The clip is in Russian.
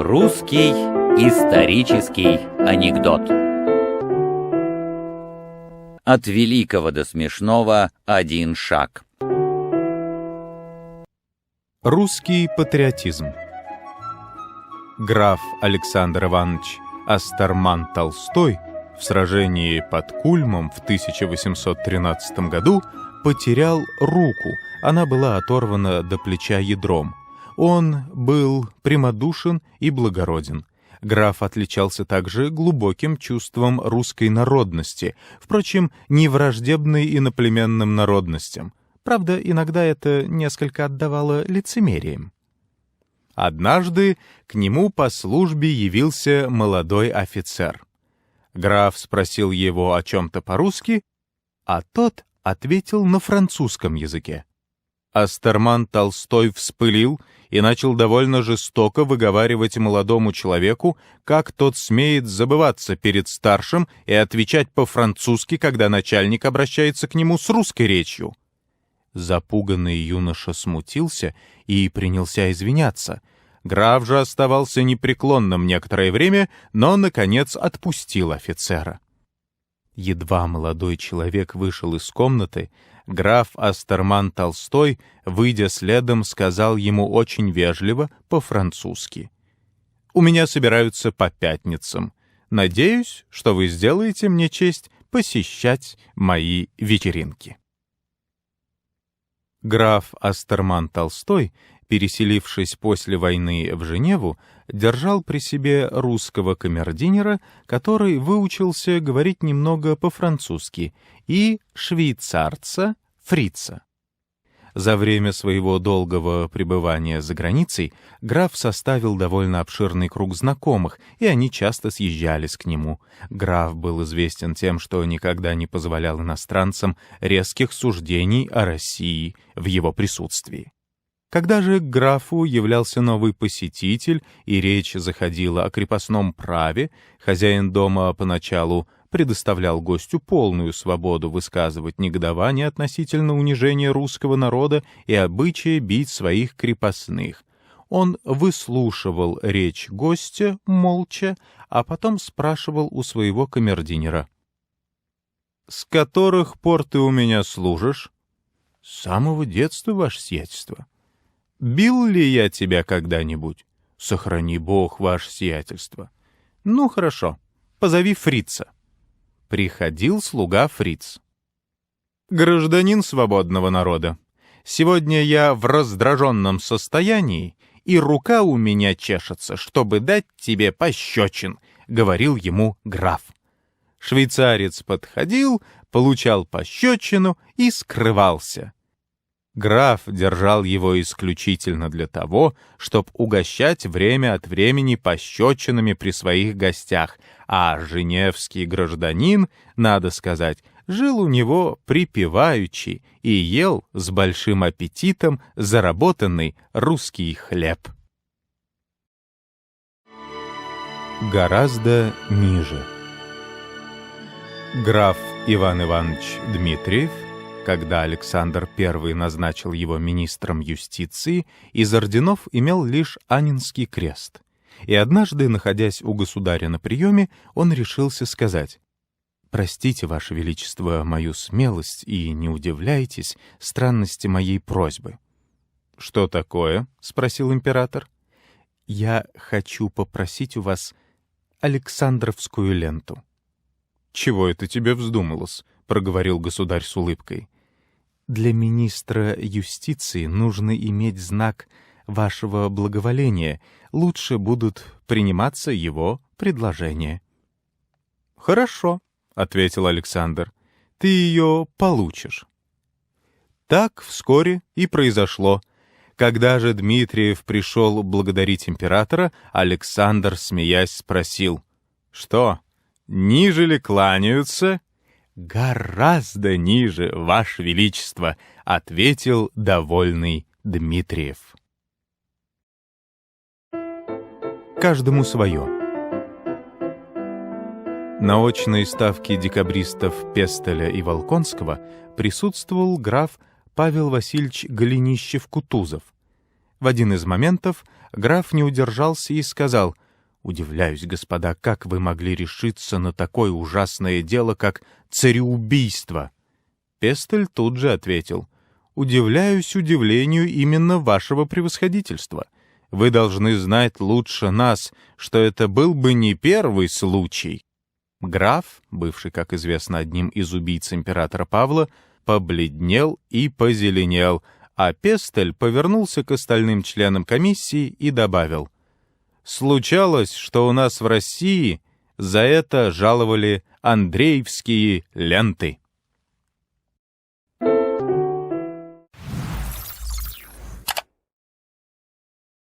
Русский исторический анекдот. От великого до смешного один шаг. Русский патриотизм. Граф Александр Иванович Астерман Толстой в сражении под Кульмом в 1813 году потерял руку, она была оторвана до плеча ядром. Он был прямодушен и благороден. Граф отличался также глубоким чувством русской народности, впрочем, не враждебной иноплеменным народностям. Правда, иногда это несколько отдавало лицемерием. Однажды к нему по службе явился молодой офицер. Граф спросил его о чем-то по-русски, а тот ответил на французском языке. Астерман Толстой вспылил и начал довольно жестоко выговаривать молодому человеку, как тот смеет забываться перед старшим и отвечать по-французски, когда начальник обращается к нему с русской речью. Запуганный юноша смутился и принялся извиняться. Граф же оставался непреклонным некоторое время, но, наконец, отпустил офицера. Едва молодой человек вышел из комнаты, граф Астерман Толстой, выйдя следом, сказал ему очень вежливо по-французски: «У меня собираются по пятницам. Надеюсь, что вы сделаете мне честь посещать мои вечеринки». Граф Астерман Толстой, переселившись после войны в Женеву, держал при себе русского камердинера, который выучился говорить немного по-французски, и швейцарца Фрица. За время своего долгого пребывания за границей граф составил довольно обширный круг знакомых, и они часто съезжались к нему. Граф был известен тем, что никогда не позволял иностранцам резких суждений о России в его присутствии. Когда же к графу являлся новый посетитель, и речь заходила о крепостном праве, хозяин дома поначалу предоставлял гостю полную свободу высказывать негодование относительно унижения русского народа и обычая бить своих крепостных. Он выслушивал речь гостя молча, а потом спрашивал у своего камердинера: «С которых пор ты у меня служишь?» «С самого детства, ваше сиятельство». «Бил ли я тебя когда-нибудь?» «Сохрани Бог, ваше сиятельство». «Ну, хорошо, позови фрица». Приходил слуга Фриц. «Гражданин свободного народа, сегодня я в раздраженном состоянии, и рука у меня чешется, чтобы дать тебе пощечин», — говорил ему граф. Швейцарец подходил, получал пощечину и скрывался. Граф держал его исключительно для того, чтобы угощать время от времени пощечинами при своих гостях, а женевский гражданин, надо сказать, жил у него припеваючи и ел с большим аппетитом заработанный русский хлеб. Гораздо ниже. Граф Иван Иванович Дмитриев, когда Александр I назначил его министром юстиции, из орденов имел лишь Анненский крест. И однажды, находясь у государя на приеме, он решился сказать: «Простите, Ваше Величество, мою смелость и не удивляйтесь странности моей просьбы». «Что такое?» — спросил император. «Я хочу попросить у вас Александровскую ленту». «Чего это тебе вздумалось?» — проговорил государь с улыбкой. «Для министра юстиции нужно иметь знак вашего благоволения. Лучше будут приниматься его предложения». «Хорошо», — ответил Александр. «Ты ее получишь». Так вскоре и произошло. Когда же Дмитриев пришел благодарить императора, Александр, смеясь, спросил: «Что, ниже ли кланяются?» «Гораздо ниже, Ваше Величество», — ответил довольный Дмитриев. Каждому свое. На очной ставке декабристов Пестеля и Волконского присутствовал граф Павел Васильевич Голенищев-Кутузов. В один из моментов граф не удержался и сказал: «Удивляюсь, господа, как вы могли решиться на такое ужасное дело, как цареубийство?» Пестель тут же ответил: «Удивляюсь удивлению именно вашего превосходительства. Вы должны знать лучше нас, что это был бы не первый случай». Граф, бывший, как известно, одним из убийц императора Павла, побледнел и позеленел, а Пестель повернулся к остальным членам комиссии и добавил: «Случалось, что у нас в России за это жаловали Андреевские ленты».